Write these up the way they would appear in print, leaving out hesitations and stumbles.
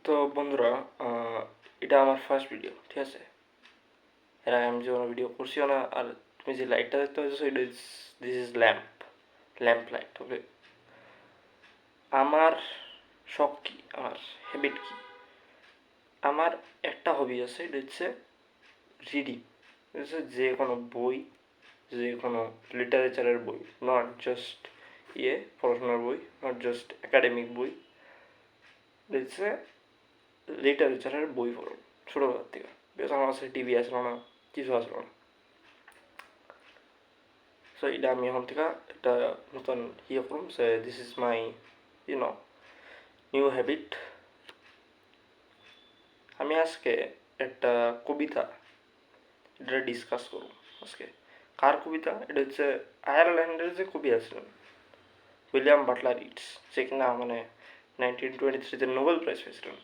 তো বন্ধুরা, এটা আমার ফার্স্ট ভিডিও, ঠিক আছে? এর আগে আমি যেমন ভিডিও করছিও না। আর তুমি যে লাইটটা দেখতে পাচ্ছ, এটা দিস ইজ ল্যাম্প লাইট। ওকে, আমার শখ কী, আমার হ্যাবিট কী? আমার একটা হবি আছে, এটা হচ্ছে রিডিং। হচ্ছে যে কোনো বই, যে কোনো লিটারেচারের বই, নট জাস্ট পড়াশোনার বই, নট জাস্ট একাডেমিক বই, হচ্ছে লিটারেচারের বই পড়ুন ছোটোবেলার থেকে। বেশ আমার কাছে টিভি আসলো না, কিছু আসলো না। সো এটা আমি এখন থেকে একটা নতুন করুন, say this is my you know new habit. আমি আজকে একটা কবিতা, এটা ডিসকাস করুন আজকে। কার কবিতা? এটা হচ্ছে আয়ারল্যান্ডের যে কবি আছিলেন উইলিয়াম বাটলার ইটস, যে কিনা মানে 1923-তে নোবেল প্রাইজ পেয়েছিলেন।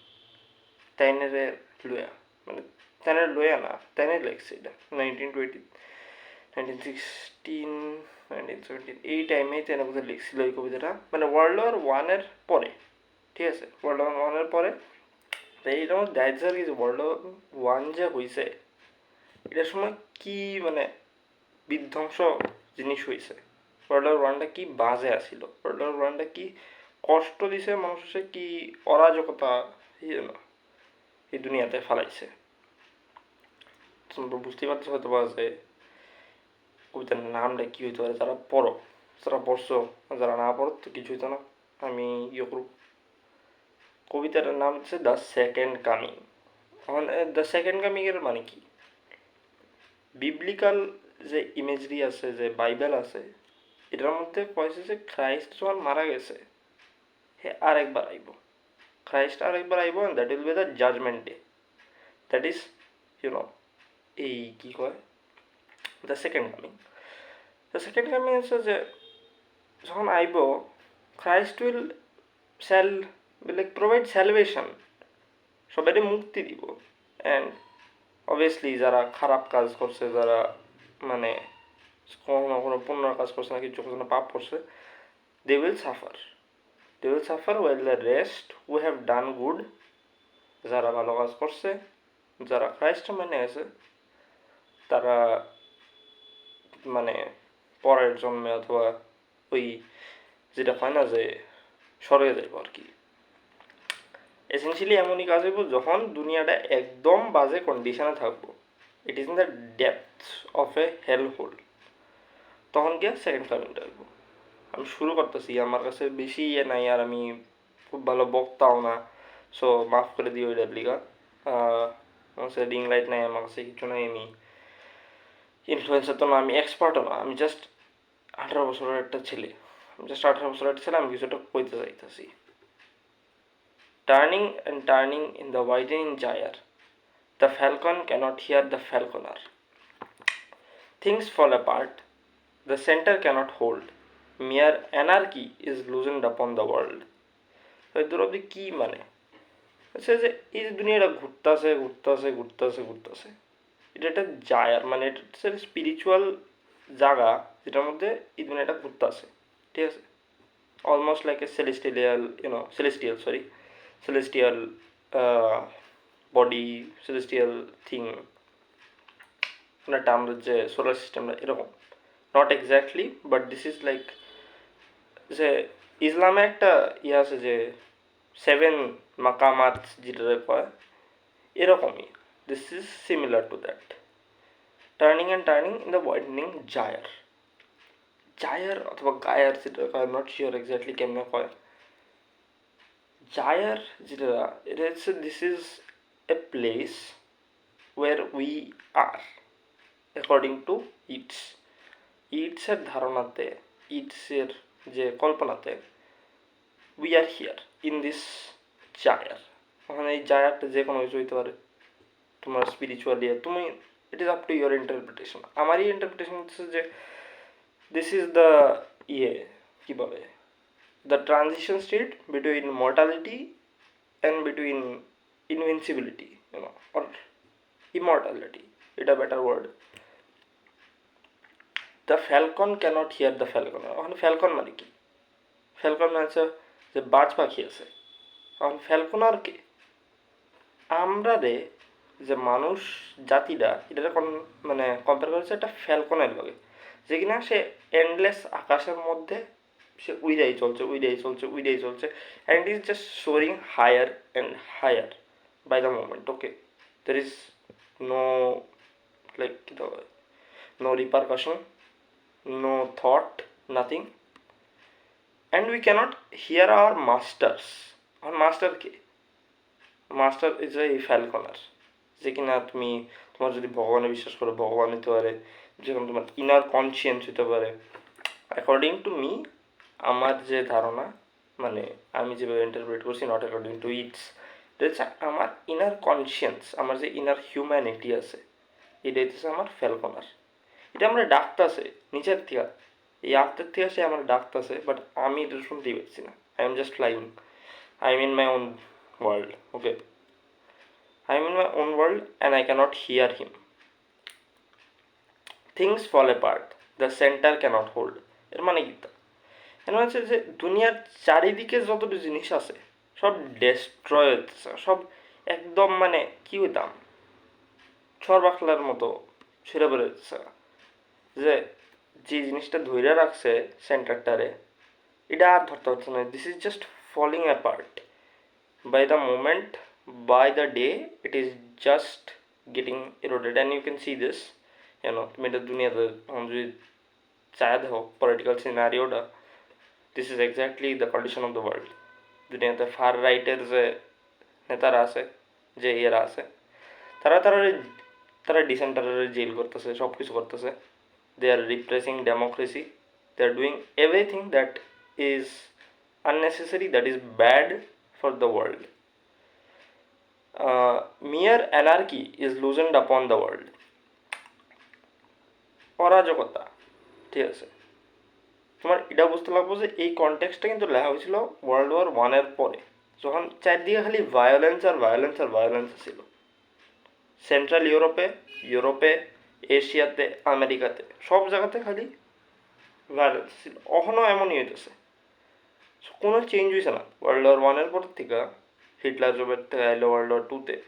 তাইনের লুয়া, মানে তাইনের লুয়া না, তাইনের লেগছে এটা 1916, 1917 এই টাইমেই তাই বোধহয় লিখছিল এই কবিতাটা, মানে ওয়ার্ল্ড ওয়ার ওয়ানের পরে। ঠিক আছে, ওয়ার্ল্ড ওয়ার ওয়ানের পরে। তাই এটা আমার দেখা যায় কি, যে ওয়ার্ল্ড ওয়ান যে হয়েছে এটার সময় কি মানে বিধ্বংস জিনিস হয়েছে। ওয়ার্ল্ড ওয়ার ওয়ানটা কি বাজে আসিল, ওয়ার্ল্ড ওয়ার ওয়ানটা কি কষ্ট দিছে মানুষের, কি অরাজকতা এই দুনিয়াতে ফালাইছে। তোমরা বুঝতেই পারছো হয়তো বা যে কবিতার নামটা কী হইতে পারে। যারা পড়ো, যারা পড়ছো, যারা না পড়ো তো কিছু হইতো না। আমি করব। কবিতাটার নাম হচ্ছে দ্য সেকেন্ড কামিং। এখন দ্য সেকেন্ড কামিং এর মানে কি? বিবলিক্যাল যে ইমেজরি আছে, যে বাইবেল আছে, এটার মধ্যে কয়েছে যে খ্রাইস্ট যখন মারা গেছে, হে আরেকবার আইব, খ্রাইস্ট আরেকবার আইব, and that will be the judgement day. That is এই কি কয়, the second coming. The second coming হচ্ছে যে যখন আইব, খ্রাইস্ট উইল প্রোভাইড স্যালভেশন, সবাইকে মুক্তি দিব। অ্যান্ড অবভিয়াসলি যারা খারাপ কাজ করছে, যারা মানে কোনো পুণ্যর কাজ করছে না, কিছু করছে না, পাপ করছে, they will suffer well the rest who have done good. যারা ভালো কাজ করছে, যারা খ্রাইস্ট মানে আছে, তারা মানে পরের জন্মে অথবা ওই যেটা হয় না যে স্বর্গে যাইব আর কি। এসেন্সিয়ালি এমনই কাজ হইব যখন দুনিয়াটা একদম বাজে কন্ডিশনে থাকবো, it is in the depth of a hell hole, তখন গিয়ে সেকেন্ড কামিংটা আসবো। আমি শুরু করতেছি, আমার কাছে বেশি নাই, আর আমি খুব ভালো বক্তাও না, সো মাফ করে দিও এটার লিগা। আমার কাছে রিং লাইট নাই, আমার কাছে কিছু নাই, আমি ইনফ্লুয়েন্সার তো না, আমি এক্সপার্টও না, আমি জাস্ট 18 বছরের একটা ছেলে। আমি কিছুটা কইতে চাইতেছি। Turning and turning in the widening gyre, the falcon cannot hear the falconer. Things fall apart, the center cannot hold. Mere anarchy is loosened upon the world. এর অব্দি কি মানে হচ্ছে যে এই যে দুনিয়াটা ঘুরতেছে, এটা একটা জায়ার, মানে এটা হচ্ছে স্পিরিচুয়াল জায়গা, যেটার মধ্যে এই দুনিয়াটা ঘুরতেছে। ঠিক আছে, almost like a celestial body, celestial thing, একটা আমরা যে সোলার সিস্টেমটা এরকম, not exactly, but this is like যে ইসলামে একটা আছে যে 7 মাকামাত যেটা কয়, এরকমই this is similar to that. Turning and turning in the widening gyre অথবা গায়ার, যেটা কয় নট শিওর এক্স্যাক্টলি কেমনে কয়। জায়ার যেটা, এটা হচ্ছে this is a place where we are according to ইটসের ধারণাতে, ইটসের যে কল্পনাতে, we are here in this gyre. ওখানে এই জায়ারটা যে কোনো কিছু হইতে পারে, তোমার স্পিরিচুয়ালি, তুমি it is up to your interpretation. আমারই ইন্টারপ্রিটেশন হচ্ছে যে দিস ইজ দ্য কী বলে, the transition state between mortality and between invincibility, or immortality, এটা better word. The falcon cannot hear the falcon. ওখানে ফ্যালকন মানে কি? ফ্যালকন মানে হচ্ছে যে বাজ পাখি আছে। এখন ফ্যালকনার কে? আমরা রে যে মানুষ জাতিটা এটা মানে কম্পেয়ার করেছে একটা ফ্যালকনের লগে, যে কিনা সে এন্ডলেস আকাশের মধ্যে সে উইড়াই চলছে উইড়াই চলছে উইড়াই চলছে, and it is just soaring higher and higher by the moment. Okay, there is no like কি বলে, no repercussion, no thought, nothing, and we cannot hear our masters. আমার মাস্টার কে? মাস্টার ইজ এ ফ্যালকনার, যে কিনা তুমি তোমার যদি ভগবানে বিশ্বাস করো ভগবান হতে পারে, যেরকম তোমার ইনার কনসিয়েন্স হতে পারে। অ্যাকর্ডিং টু মি, আমার যে ধারণা, মানে আমি যেভাবে ইন্টারপ্রেট করছি, নট অ্যাকর্ডিং টু ইটস, এটা হচ্ছে আমার ইনার কনসিয়েন্স, আমার যে ইনার হিউম্যানিটি আছে, এটা হচ্ছে আমার ফ্যালকনার। এটা আমরা ডাকতেছে নিচের থেকে, এই আত্মের থেকে সে আমার ডাকতেছে, বাট আমি এটা শুনতেই পারছি না। I am just flying, I am in my own world. Okay, I am in my own world and I cannot hear him. Things fall apart. The center cannot hold. এর মানে কি? এর মানে হচ্ছে যে দুনিয়ার চারিদিকে যতটা জিনিস আছে সব ডেস্ট্রয় হচ্ছে, সব একদম মানে কি হইতাম ছড়বাখলার মতো ছিঁড়ে বেড়ে যাচ্ছে, যে যে জিনিসটা ধরে রাখছে সেন্টারটারে এটা আর ধরতে হচ্ছে না। This is just falling apart by the moment, by the day, it is just getting eroded, and you can see this, তুমি এটা দুনিয়াতে যদি চায় দেখো পলিটিক্যাল সিনারিওটা, this is exactly the condition of the world. দুনিয়াতে ফার রাইটের যে নেতারা আছে, যে ইয়েরা আছে, তারা তারা তারা ডিসেন্টারের জেল করতেছে, সব কিছু করতেছে, they are repressing democracy, they are doing everything that is unnecessary, that is bad for the world. Mere anarchy is loosened upon the world. অরাজকতা, ঠিক আছে? তোমার এটা বুঝতে লাগবো যে এই কনটেক্সটটা কিন্তু লেখা হয়েছিল World War I পরে, যখন চারদিকে খালি ভায়োলেন্স আর ভায়োলেন্স আর ভায়োলেন্স ছিল। সেন্ট্রাল ইউরোপে, এশিয়াতে, আমেরিকাতে, সব জায়গাতে খালি ভায়োলেন্স ছিল। এখনও এমনই হইতেছে, কোনো চেঞ্জ হয়েছে না World War I পর থেকে। হিটলার জবের থেকে আইলো World War II,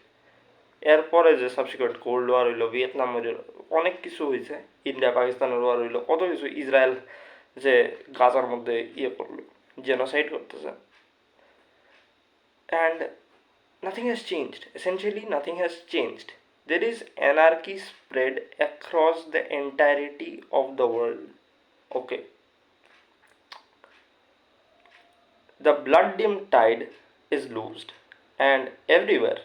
এরপরে যে সাবসিকুয়েন্ট কোল্ড ওয়ার হইলো, ভিয়েতনাম হইল, অনেক কিছু হয়েছে, ইন্ডিয়া পাকিস্তানের ওয়ার হইলো, কত কিছু, ইসরায়েল যে গাজার মধ্যে ইয়ে করলো, জেনোসাইড করতেছে, and nothing has changed, essentially nothing has changed. There is anarchy spread across the entirety of the world. Okay, the blood-dim tide is loosed, and everywhere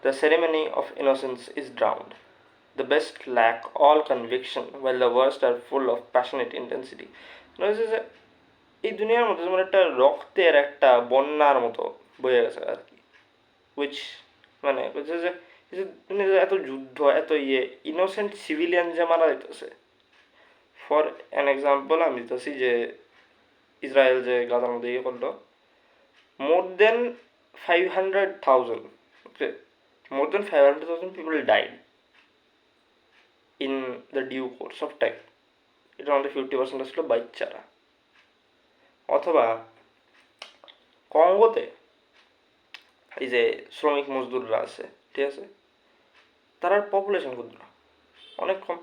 the ceremony of innocence is drowned. The best lack all conviction, while the worst are full of passionate intensity. যে এই দুনিয়ার মধ্যে যেমন একটা রক্তের একটা বন্যার মতো বয়ে গেছে আর কি, উইচ মানে বলছে যে দুনিয়াতে এত যুদ্ধ, এত ইনোসেন্ট সিভিলিয়ান যে মারা যেতেছে। ফর অ্যান এক্সাম্পল আমি দিতেছি যে ইসরায়েল যে গাজার মধ্যে করলো, more than 500,000, okay, more than 500,000 people died in the due course of time. এটা আমাদের 50% ছিল বাচ্চারা। অথবা কঙ্গোতে এই যে শ্রমিক মজদুররা আছে, ঠিক আছে, তার পপুলেশন ক্ষুদ্র, অনেক কম,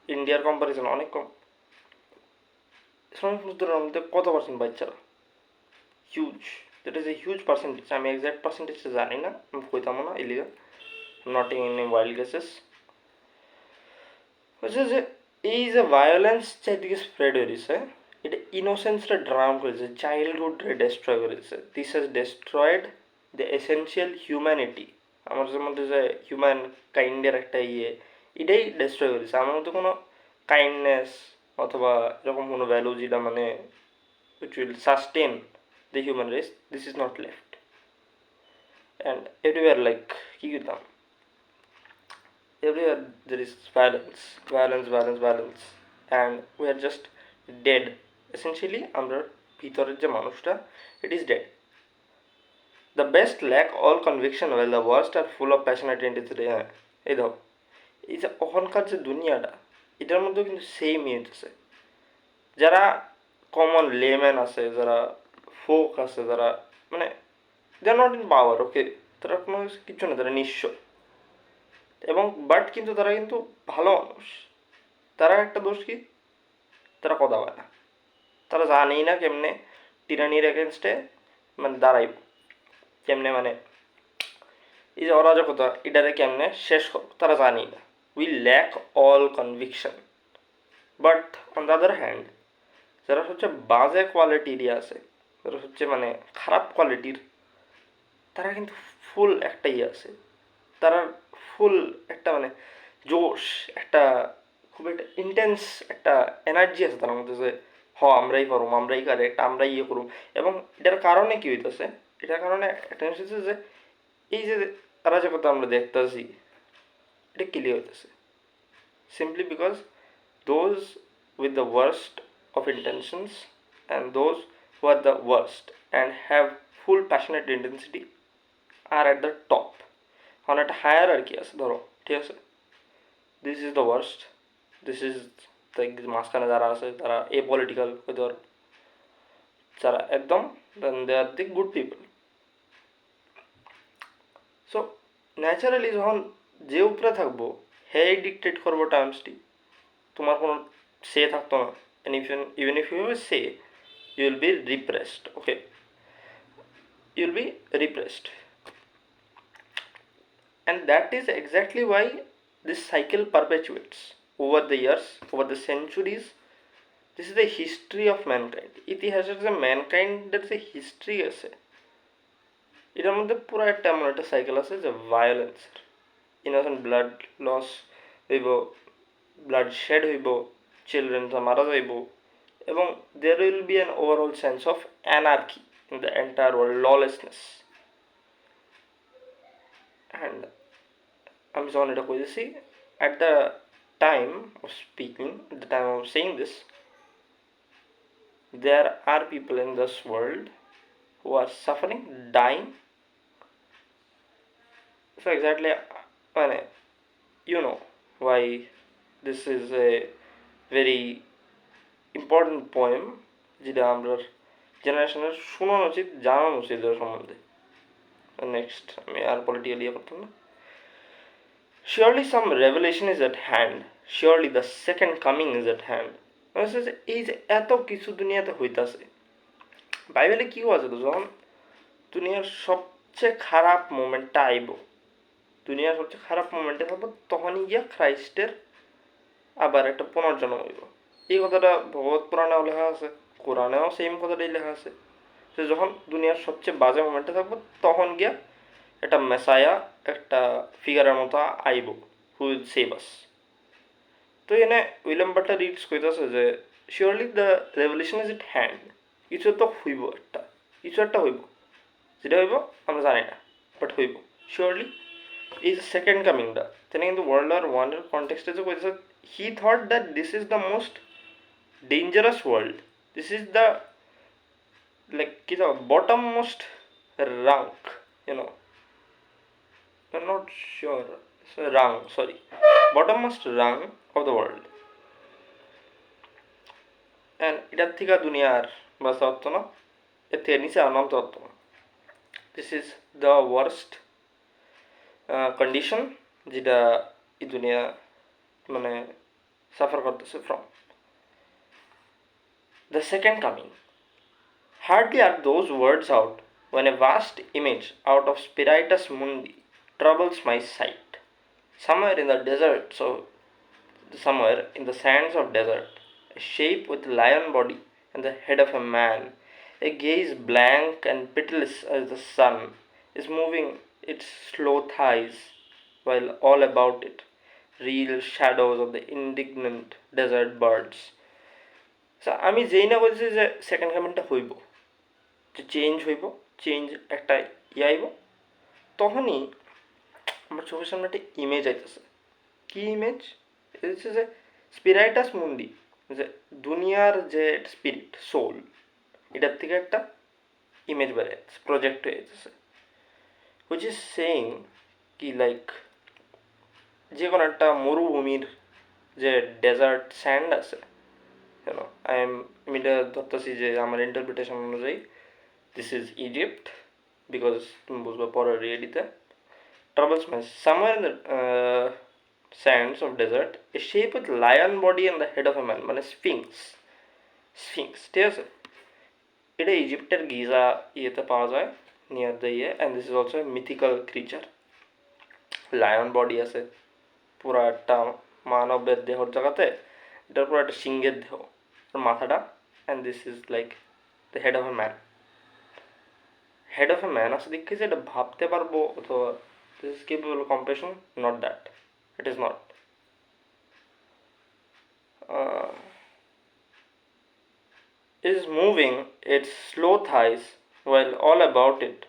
ইন্ডিয়ার কম্পারিজন অনেক কম। শ্রমিক মজদুরের মধ্যে কত পার্সেন্ট বাচ্চারা? Huge, that is a huge percentage. আমি এক্সাক্ট পার্সেন্টেজটা জানি না, আমি কইতাম না, illegal, not in wild guesses. হচ্ছে যে এই যে ভায়োলেন্স চারিদিকে স্প্রেড হয়ে দিছে, এটা ইনোসেন্সটা ড্রাউন করেছে, চাইল্ডহুডরে ডেস্ট্রয় করেছে। This has destroyed the essential humanity. আমার মধ্যে যে হিউম্যান কাইন্ডের একটা এটাই ডেস্ট্রয় করেছে। আমার মধ্যে কোনো কাইন্ডনেস অথবা এরকম কোনো ভ্যালু যেটা মানে which will sustain the human race, this is not left. And everywhere like কি করতাম, everywhere there is violence, and we are just dead. Essentially আমরা ভিতরের যে মানুষটা, it is dead. The best lack all conviction, while the worst are full of passionate intensity. হ্যাঁ, এই ধর এই যে অহংকার যে দুনিয়াটা, এটার মধ্যেও কিন্তু সেমই হইতেছে। যারা কমন লেম্যান আছে, যারা ফোক আছে, যারা মানে দে আর নট ইন পাওয়ার, ওকে, তারা কোনো কিছু না, তারা নিঃস্ব। এবং বাট কিন্তু তারা কিন্তু ভালো মানুষ। তারা একটা দোষ কি, তারা কথা বলে না, তারা জানেই না কেমনে টিরানির এগেনস্টে মানে দাঁড়াইব, কেমনে মানে এই যে অরাজকতা এটারে কেমনে শেষ করব তারা জানেই না। We lack all conviction. But on the other hand যারা হচ্ছে বাজে কোয়ালিটিরই আছে, যারা হচ্ছে মানে খারাপ কোয়ালিটির, তারা কিন্তু ফুল একটা ইয়ে আছে, তারা ফুল একটা মানে জোশ, একটা খুব একটা ইন্টেন্স একটা এনার্জি আছে তার মধ্যে, যে আমরাই পারুম, আমরাই কারেক্ট, আমরাই ইয়ে করুম। এবং এটার কারণে কি হইতেছে, এটার কারণে একটা জিনিস হচ্ছে যে এই যে অরাজকতা আমরা দেখতেছি, এটা ক্লিয়ার হইতেছে simply because those with the worst of intentions and those who are the worst and have full passionate intensity are at the top. on একটা hierarchy আছে ধরো, ঠিক আছে, this is the worst, this is মাঝখানে যারা আছে তারা a political ধর, যারা একদম দেন দে আর দি গুড পিপল। সো ন্যাচারালি যখন যে উপরে থাকবো হে ডিকটেট করবো টার্মসটি, তোমার কোনো সে থাকতো না। and even if you have a say, you will be repressed. Okay, you will be repressed, and that is exactly why this cycle perpetuates over the years, over the centuries. This is the history of mankind. ইতিহাসের যে ম্যানকাইন্ডের যে history আছে, এটার মধ্যে পুরো একটা এমন একটা সাইকেল আছে যে ভায়োলেন্সের, ইনোসেন্ট ব্লাড লস হইব, ব্লাড শেড হইব, চিলড্রেন মারা যাইব, এবং there will be an overall sense of anarchy in the entire world, lawlessness. And আমি যখন এটা কইতেছি, at the time of speaking, at the time of saying this, there are people in this world who are suffering, dying. So exactly মানে you know why this is a very important poem, যেটা আমরা জেনারেশনের শোনানো উচিত, জানানো উচিত এর সম্বন্ধে। নেক্সট আমি আর পলিটিক্যাল ইয়ে করতাম না। Surely some revelation is at hand, surely the second coming is at hand. এই যে এত কিছু দুনিয়াতে হইতাছে, বাইবেলে কি আছে তো, যখন দুনিয়ার সবচেয়ে খারাপ মোমেন্টটা আইব, দুনিয়ার সবচেয়ে খারাপ মোমেন্টে থাকবো, তখনই গিয়া খ্রাইস্টের আবার একটা পুনর্জন্ম হইব। এই কথাটা ভগবত পুরাণেও লেখা আছে, কোরআনেও সেম কথাটাই লেখা আছে, যে যখন দুনিয়ার সবচেয়ে বাজে মোমেন্টে থাকবো তখন গিয়া একটা মেসায়া, একটা ফিগারের মতো আইব, হু উইল সেভ আস। তো এনে উইলিয়াম বাটলার রিডস কইতাছে যে surely the revolution is it hand, কিছু তো হইব, একটা কিছু একটা হইব, যেটা হইব আমরা জানি না, বাট হইব শিওরলি। এই যে সেকেন্ড কামিংটা, তিনি কিন্তু ওয়ার্ল্ড ওয়ার ওয়ানের কনটেক্সটে যে কইতেছে, he thought that this is the most dangerous world, this is the like কি bottom most rank, you know, I'm not sure, rung, sorry, bottommost rung of the world, and এটার থেকে দুনিয়ার বাঁচা হতো না, এর থেকে নিচে আর নামতে হতো না। This is the worst condition যেটা এই দুনিয়া মানে সাফার করতেছে from the second coming. Hardly are those words out when a vast image out of Spiritus Mundi troubles my sight. Somewhere in the desert, so somewhere in the sands of desert, a shape with lion body and the head of a man, a gaze blank and pitiless as the sun, is moving its slow thighs, while all about it reel shadows of the indignant desert birds. So আমি যেই না বলছি যে second কামিংটা হইব, যে change হইব, change একটা আইব, তখনই আমার চোখের সামনে একটা ইমেজ আইতেছে। কি ইমেজ? এটা হচ্ছে যে স্পিরাইটাস মুন্ডি, যে দুনিয়ার যে স্পিরিট সোল, এটার থেকে একটা ইমেজ বেড়ে যাচ্ছে, প্রজেক্ট হয়ে যাচ্ছে, হুইচ ইজ সেইং কি লাইক যে কোনো একটা মরুভূমির যে ডেজার্ট স্যান্ড আছে, ইউনো, আমি এটা ধরতেছি যে আমার ইন্টারপ্রিটেশন অনুযায়ী দিস ইজ ইজিপ্ট, বিকজ তুমি বুঝবে পরের রিয়েলিতে troubles me. Somewhere in the sands of desert, a shape with lion body and the head of a man, মানে স্ফিংস ঠিক আছে, এটা ইজিপ্টের গিজা ইয়েতে পাওয়া যায় নিয়ার দ্য ইয়ে, and this is also a mythical creature. Lion body আছে, পুরো একটা মানবের দেহর জায়গাতে এটার পুরো একটা সিংহের দেহ, মাথাটা, and this is like the head of a man. Head of a man আছে দেখে যে এটা ভাবতে পারবো অথবা this is capable of compression, not that, it is not. Is moving its slow thighs while all about it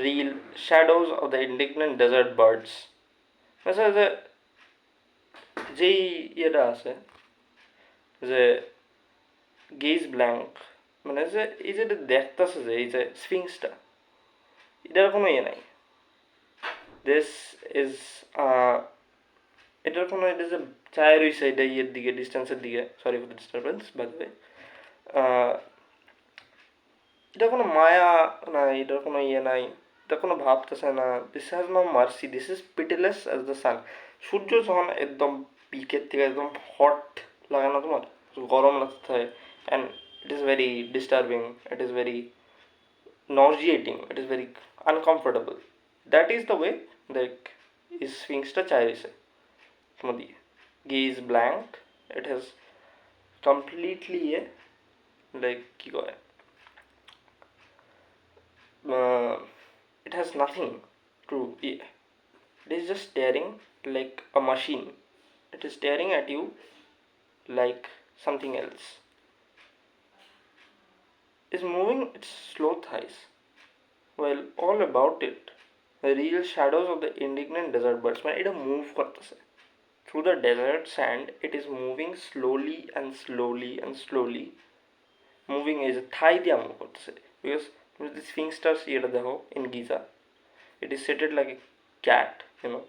reel shadows of the indignant desert birds. আচ্ছা, যেই ইয়েটা আছে যে গেজ ব্ল্যাঙ্ক, মানে যে এই যে দেখতেছে যে এই যে স্ফিংসটা, এটার কোনো ইয়ে নাই, দিস ইজ এটার কোনো এটা যে চায় রয়েছে এটা ইয়ের দিকে, ডিস্টেন্সের দিকে, sorry for the disturbance by the way, এটা কোনো মায়া নাই, এটার কোনো ইয়ে নাই, এটা কোনো ভাবতেছে না, this has no mercy, this is pitiless as the sun. সূর্য যখন একদম পিকের থেকে একদম হট লাগে না তোমার, গরম লাগতে হয়, and it is very disturbing, it is very nauseating, it is very uncomfortable. That is the way like is sphinxটা চাই রয়েছে তোমার দিকে, gaze blank, it has completely like কি কয়, it has nothing to, it is just staring like a machine, it is staring at you like something else, is moving its slow thighs while all about it the real shadows of the indignant desert birds. মানে এটা move করতেছে through the desert sand, it is moving slowly and slowly and slowly, moving is a thigh দিয়া move করতেছে, because the sphinx stars ইয়েটা দেখো in Giza, it is seated like a cat, you know,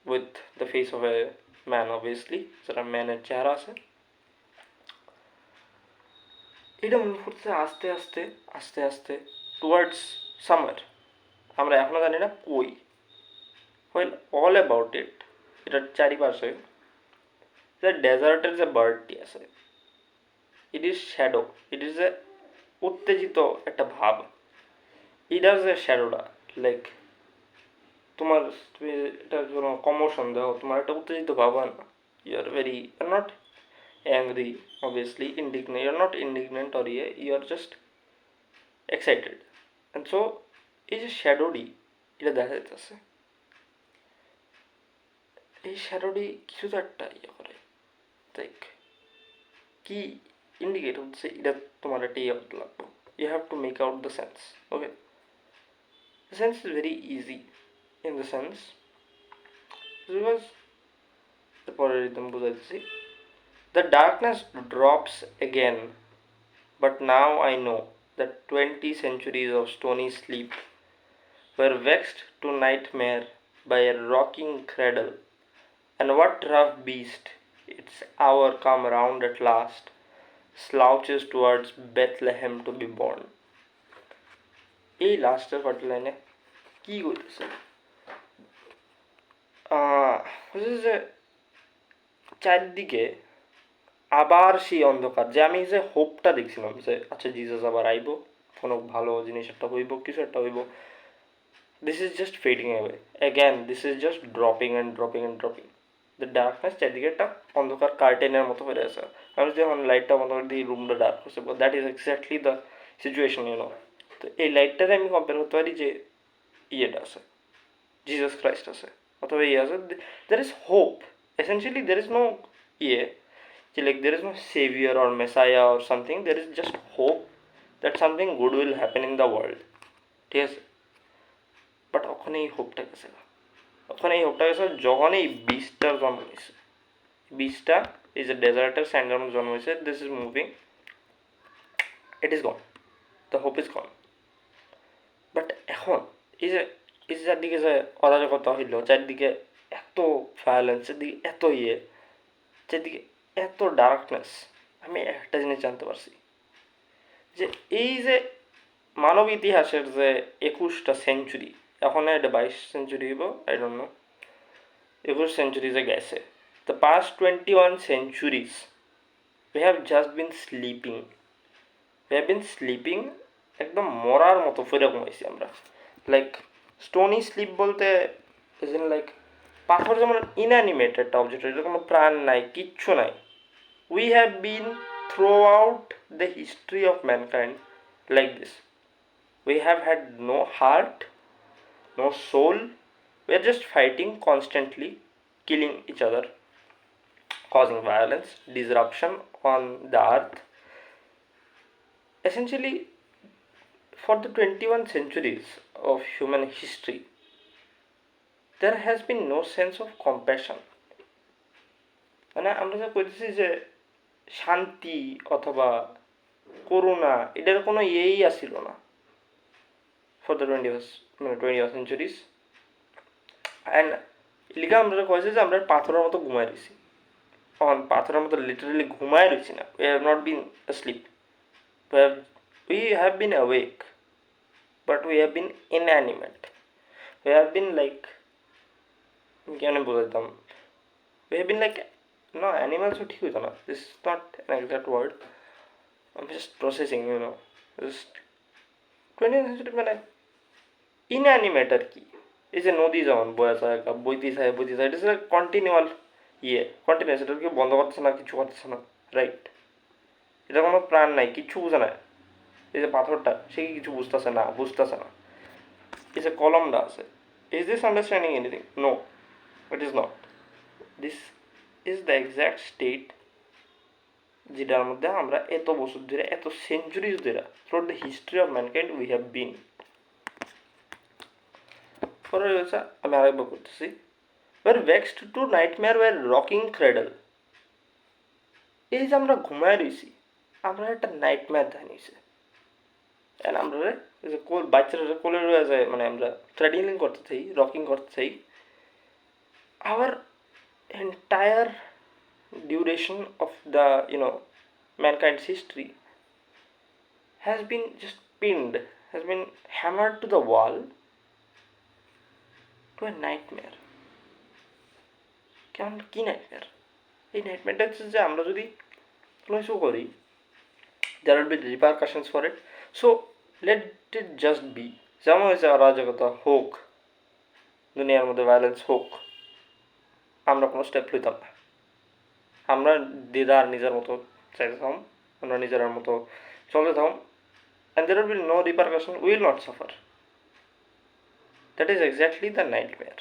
with the face of a man, obviously যারা ম্যানের চেহারা আছে, এটা move করতেছে আস্তে আস্তে আস্তে আস্তে টুয়ার্ডস সামার, আমরা এখনো জানি না কই, ওয়েল অল অ্যাবাউট ইট, এটার চারিপাশে যে ডেজার্টের যে বার্ডটি আছে, it is shadow, it is a উত্তেজিত একটা ভাব, এটার যে শ্যাডোটা লাইক তোমার, তুমি এটার কোনো কমোশন দেখো, তোমার একটা উত্তেজিত ভাব হয় না, you are very, you are not angry obviously, indignant, you are not indignant or you are just excited, and so এই যে শ্যাডোডি এটা দেখা যাইতেছে, এই শ্যাডোডি কিছু তো একটা ইয়ে করে, লাইক কি ইন্ডিকেট হচ্ছে এটা তোমার একটা ইয়ে করতে লাগবে, you have to make out the sense, okay, the sense is very easy in the sense, because পরে একদম বুঝাইতেছি, the darkness drops again, but now I know that 20 centuries of stony sleep were vexed to nightmare by a rocking cradle, and what rough beast, its hour come round at last, slouches towards Bethlehem to be born. এই লাস্টের party লাইনে কি করতেছে, যে চারদিকে আবার সেই অন্ধকার, যে আমি যে হোপটা দেখছিলাম যে আচ্ছা জিজাস আবার আইব, কোনো ভালো জিনিস একটা হইব, কিছু একটা হইব, this is just fading away again, this is just dropping and dropping and dropping, the darkness চারদিকে একটা অন্ধকার কার্টেনের মতো হয়ে আছে, আমি যখন লাইটটা বন্ধ করে দিই রুমটা ডার্ক হচ্ছে, that is exactly the situation, you know. তো এই লাইটটাতে আমি কম্পেয়ার করতে পারি যে ইয়েটা আছে, জিজাস ক্রাইস্ট আছে, অথবা ইয়ে আছে, there is hope, essentially there is no ইয়ে like there is no savior or messiah or something, there is just hope that something good will happen in the world, ঠিক আছে, বাট ওখানে এই হোপটা গেছে, ওখানে এই হোপটা গেছে যখন এই বীজটার জন্ম হয়েছে, বীজটা এই যে ডেজার্টের স্যান্ডের মধ্যে জন্ম হয়েছে, this is moving, it is gone, the hope is gone, but এখন এই যে চারদিকে যে অরাজকতা হইল, চারদিকে এত ভায়োলেন্স, চারদিকে এত ইয়ে, চারদিকে এত ডার্কনেস, আমি একটা জিনিস জানতে পারছি যে এই যে মানব ইতিহাসের যে 21টা সেঞ্চুরি, এখন এটা 22 সেঞ্চুরি হইব, আই ডোন্ট নো, 21 সেঞ্চুরিজে গেছে। The past 21 centuries we have just been sleeping. We have been sleeping, একদম মরার মতো ফিরে ঘুমাইছি আমরা। লাইক স্টোনি স্লিপ বলতে লাইক পাথর যেমন ইনঅ্যানিমেট একটা অবজেক্ট, এটা কোনো প্রাণ নাই, কিচ্ছু নাই। We have been throughout the history of mankind like this. We have had no heart, no soul, we are just fighting constantly, killing each other, causing violence, disruption on the earth. Essentially, for the 21 centuries of human history, there has been no sense of compassion. মানে আমরা যা কইতেছি যে শান্তি অথবা করুণা, এটার কোনো ইয়েই আসিল না for the 20th centuries. And এলিকা আমরা কয়েছে যে আমরা পাথরের মতো ঘুমায় রয়েছি। পাথরের মতো লিটারেলি ঘুমায় রয়েছি না, we have not been asleep. We have been awake, but we have been inanimate. We have been like, কেন বলতাম, we have been like, no, animals ঠিক হইতো না, this is not an exact word, I'm just processing, just 20th century মানে inanimate আর কি। এই যে নদী যেমন বয়ে যায়, বইতে যায়, এটা হচ্ছে কন্টিনিউয়াল কন্টিনিউয়াস, এটা কেউ বন্ধ করতেছে না, কিছু করতেছে না, রাইট? এটা কোনো প্রাণ নাই, কিচ্ছু বুঝে না। এই যে পাথরটা, সে কিছু বুঝতেছে না। এই যে কলমটা আছে, is this understanding anything? No, it is not. This is the exact state যেটার মধ্যে আমরা এত বছর ধরে, এত সেঞ্চুরিজ ধরে, through the history of mankind we have been. পরে রয়েছে, আমি আরেকবার করতেছি, were vexed to nightmare were rocking cradle. এই যে আমরা ঘুমায় রয়েছি, আমরা একটা নাইটমেয়ার জানিয়েছি। অ্যান্ড আমরা যে বাচ্চারা কোলে রয়ে যায়, মানে আমরা ট্রেডিলিং করতে চাই, রকিং করতে চাই, our entire duration of the mankind's history has been just pinned, has been hammered to the wall, to a nightmare. কেমন কি নাইটমেয়ার? এই নাইটমেয়ারটা হচ্ছে যে আমরা যদি কোনো কিছু করি, there will be repercussions for it, so let it just be। যেমন হয়েছে অরাজকতা হোক, দুনিয়ার মধ্যে ভায়োলেন্স হোক, আমরা কোনো স্টেপ লইতাম না। আমরা দিদার নিজের মতো চাইতে থাম, আমরা নিজের মতো চলতে থাম, and there will be no repercussion, we will not suffer. That is exactly the nightmare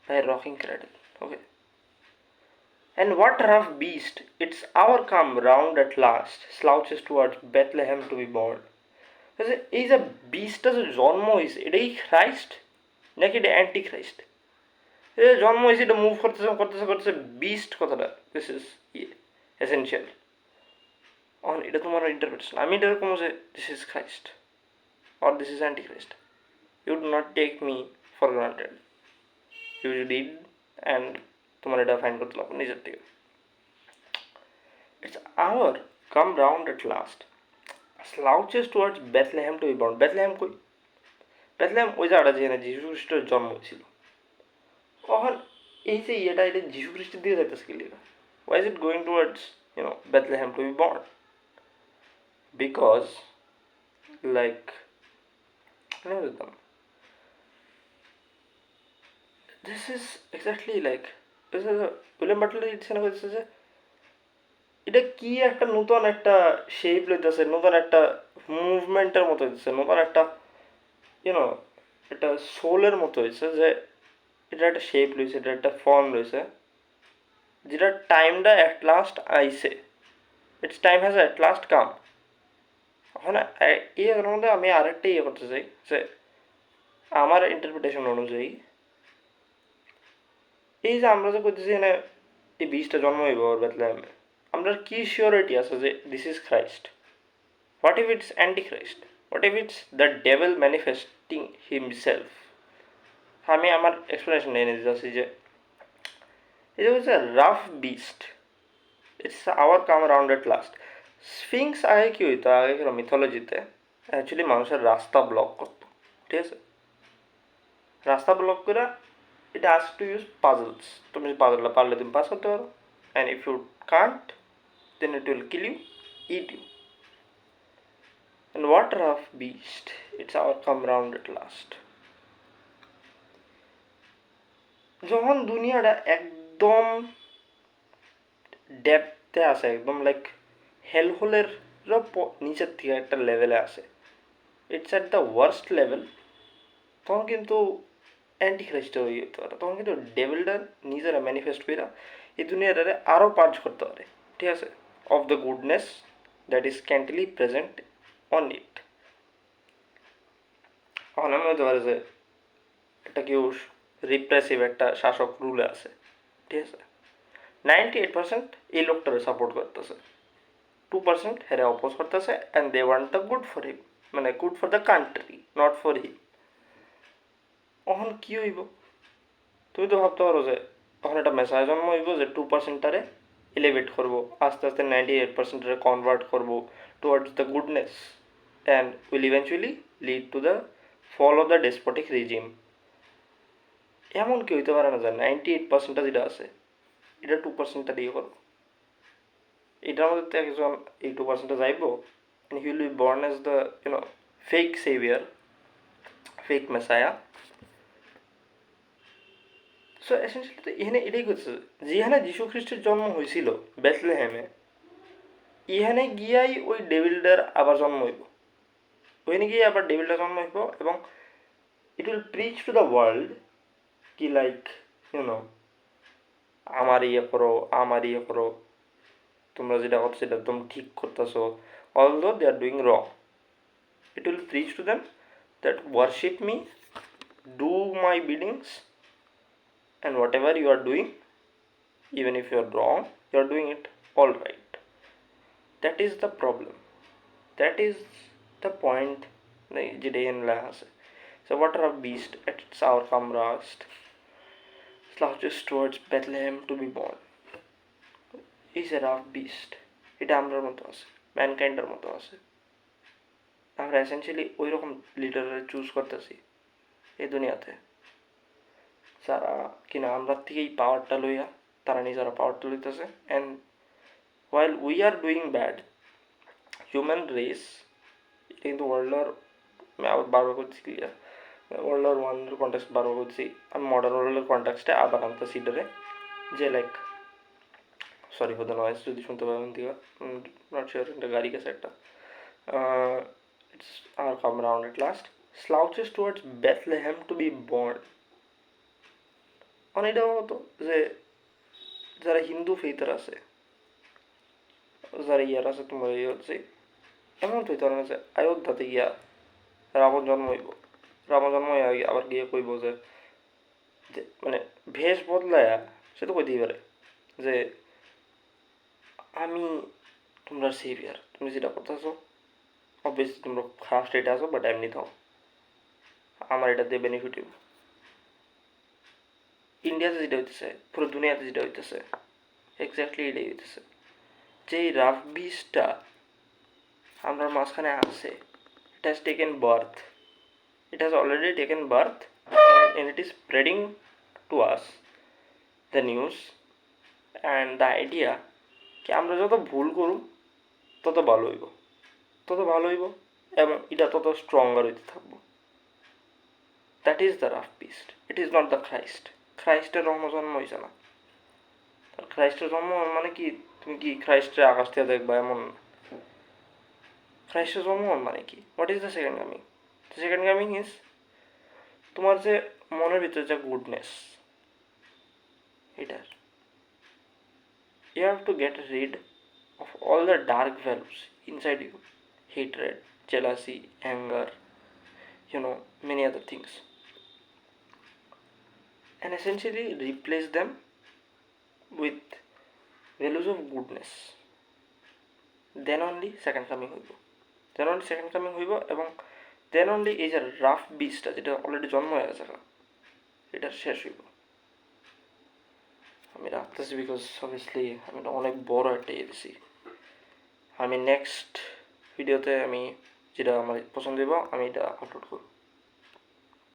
by rocking cradle. Okay. And what rough beast, its hour come round at last, slouches towards Bethlehem to be born. এই যে বিস্টটা যে জন্ম হয়েছে, এটাই Christ নাকি এটা anti Christ? এটা জন্ম হয়েছে, এটা মুভ করতেছে বিস্ট কথাটা, দিস ইজ এসেনশিয়াল। এটা তোমার ইন্টারপ্রিটেশন। আমি এটা এরকম যে this is Christ or this is anti Christ, you do not take me for granted, you did, and তোমার এটা ফাইন করতে লাগবে নিজের থেকে। Its hour come round at last, slouches towards Bethlehem to be born. Bethlehem কই? Bethlehem ওই জায়গাটা যেখানে যীশু খ্রিস্টের জন্ম হয়েছিল। তখন এই যে এটা যীশু খ্রিস্টের দিকে যাইতেছে কি লিখা? Why is it going towards Bethlehem to be born? Because like this is exactly like this is William Butler ইটসেন হয়েছে যে এটা কি একটা নতুন একটা শেপ লইতেছে, নতুন একটা মুভমেন্টের মতো হইতেছে, নতুন একটা একটা সোলের মতো হয়েছে, যে এটা একটা শেপ লইছে, এটা একটা ফর্ম লইছে, যেটা টাইমটা অ্যাট লাস্ট আইছে, its time has at last come. ওখানে এর মধ্যে আমি আরেকটা করতে চাই, যে আমার ইন্টারপ্রিটেশন অনুযায়ী এই যে আমরা যে করতেছি এখানে এই বীজটা জন্ম হইব বেথলেহেমে, আমরা কি শিওরিটি আছে যে this is Christ? What if it's anti Christ? What if it's the devil manifesting himself? আমি আমার এক্সপ্লেনেশন এনে দিতেছি যে এটা হচ্ছে rough beast, its hour come round at last. Sphinx আগে কি হইতো, আগে মিথোলজিতে অ্যাকচুয়ালি মানুষের রাস্তা ব্লক করতো, ঠিক আছে? রাস্তা ব্লক করে এটা আস টু ইউজ পাজলস। তুমি পাজলটা পারলে তুমি পাস করতে পারো, and if you can't then it will kill you, it you. And what rough beast, its hour come round at last. যখন দুনিয়াটা একদম ডেপথে আসে, একদম লাইক হেল হোলের নিচের থেকে একটা লেভেলে আসে, it's at the worst level, তখন কিন্তু অ্যান্টি খ্রাইস্ট হয়ে যেতে পারে। তখন কিন্তু ডেভিলটা নিজেরা ম্যানিফেস্ট করে এই দুনিয়াটারে আরও পার্চ করতে পারে, ঠিক আছে, of the goodness that is ক্যান্টিলি প্রেজেন্ট অন ইট। এখন এমন হতে পারে যে একটা কেউ রিপ্রেসিভ একটা শাসক রুলে আছে, ঠিক আছে, 98% এই লোকটারে সাপোর্ট করতেছে, 2% হেরে অপোজ করতেছে, and they want the good for him, মানে good for the country, not for him. তখন কী হইব? তুমি তো ভাবতে পারো যে তখন একটা মেসাজ জন্ম হইব যে 2%টারে এলিভেট করবো, আস্তে আস্তে 98%টারে কনভার্ট করবো towards the goodness, and will eventually lead to the fall of the despotic regime. এমন কি হইতে পারে না যে 98%টা যেটা আছে এটা 2%টা দিয়ে করবো? এটার মধ্যে তো একজন এই 2%টা যাইব, and he will be born as the fake savior, fake messiah. So essentially তো এখানে এটাই করছে, যেখানে যীশু খ্রিস্টের জন্ম হয়েছিল বেথলেহেমে, ইহানে গিয়াই ওই ডেভিলটার আবার জন্ম হইব, ওইখানে গিয়ে আবার ডেভিলটার জন্ম হইব, এবং it will preach to the world কি লাইক আমার ইয়ে করো, আমার ইয়ে করো, তোমরা যেটা করছো সেটা একদম ঠিক করতেছো, although they are doing wrong. It will preach to them that worship me, do my biddings, and whatever you are doing, even if you are wrong, you are doing it all right. That is the problem. That is the point. So, what are a beast at its hour come rust, slouches towards Bethlehem to be born. Is a rough beast. এটা আমরার মতো আছে, ম্যানকাইন্ডের মতো আছে। আমরা essentially ওই রকম leader choose করতেছি এই দুনিয়াতে, যারা কিনা আমরা থেকেই পাওয়ারটা লইয়া তারা নিজেরা পাওয়ারটা লইতেছে। And while we are doing bad, human race, এটা কিন্তু ওয়ার্ল্ড ওয়ার, আমি আবার বারবার করছি ক্লিয়ার, ওয়ার্ল্ড ওয়ার ওয়ানের কন্টেক্সট বারবার করছি, আমি মডার্ন ওয়ার্ল্ডের কন্টেক্সটে আবার আনতেছি এটারে, যে like sorry for the noise যদি শুনতে পাবেন দিকে, নট শিওর, এটা গাড়ি গেছে একটা। Its hour come round at last, slouches towards Bethlehem to be born. মানে এটা হতো যে যারা হিন্দু ফেইথের আছে, যারা ইয়ার আছে, তোমার ইয়ে হচ্ছে এমন হইতে পারে না যে অযোধ্যাতে গিয়া রাবণ জন্ম হইব, রাবণ জন্ম হইয়া আবার গিয়ে কইব যে মানে ভেষ বদলায়া সে তো কইতেই পারে যে আমি তোমরা সেভিয়ার, তুমি যেটা করতেছো অবভিয়াসলি তোমরা খারাপ স্টেটে আসো, বাট এমনি থাও, আমার এটাতে বেনিফিট হইব। ইন্ডিয়াতে যেটা হইতেছে, পুরো দুনিয়াতে যেটা হইতেছে, এক্স্যাক্টলি এটাই হইতেছে, যে এই রাফ বিচটা আমরা মাঝখানে আছে, it has taken birth, it has already taken birth, and it is spreading to us the news and the idea কি আমরা যত ভুল করুম তত ভালো হইব, তত ভালো হইব, এবং এটা তত স্ট্রঙ্গার হইতে থাকবো। That is the rough beast, it is not the Christ. খ্রাইস্টের জন্ম হয়েছে না, খ্রাইস্টের জন্ম মানে কি তুমি কি খ্রাইস্টের আকাশ থেকে দেখবা এমন। খ্রাইস্টের জন্ম মানে কি, what is the second coming? The second coming is তোমার যে মনের ভিতরে যে গুডনেস, এটার you have to get rid of all the dark values inside you, hatred, jealousy, anger, many other things, and essentially replace them with values of goodness. Then only second coming হইব, এবং then only এই যে rough বিচটা যেটা already জন্ম হয়ে গেছে এটা শেষ হইব। আমি রাখতেছি বিকজ অবভিয়াসলি আমি অনেক বড় একটা ইয়ে দিছি। আমি নেক্সট ভিডিওতে আমি যেটা আমার পছন্দ হইব আমি এটা আপলোড করব।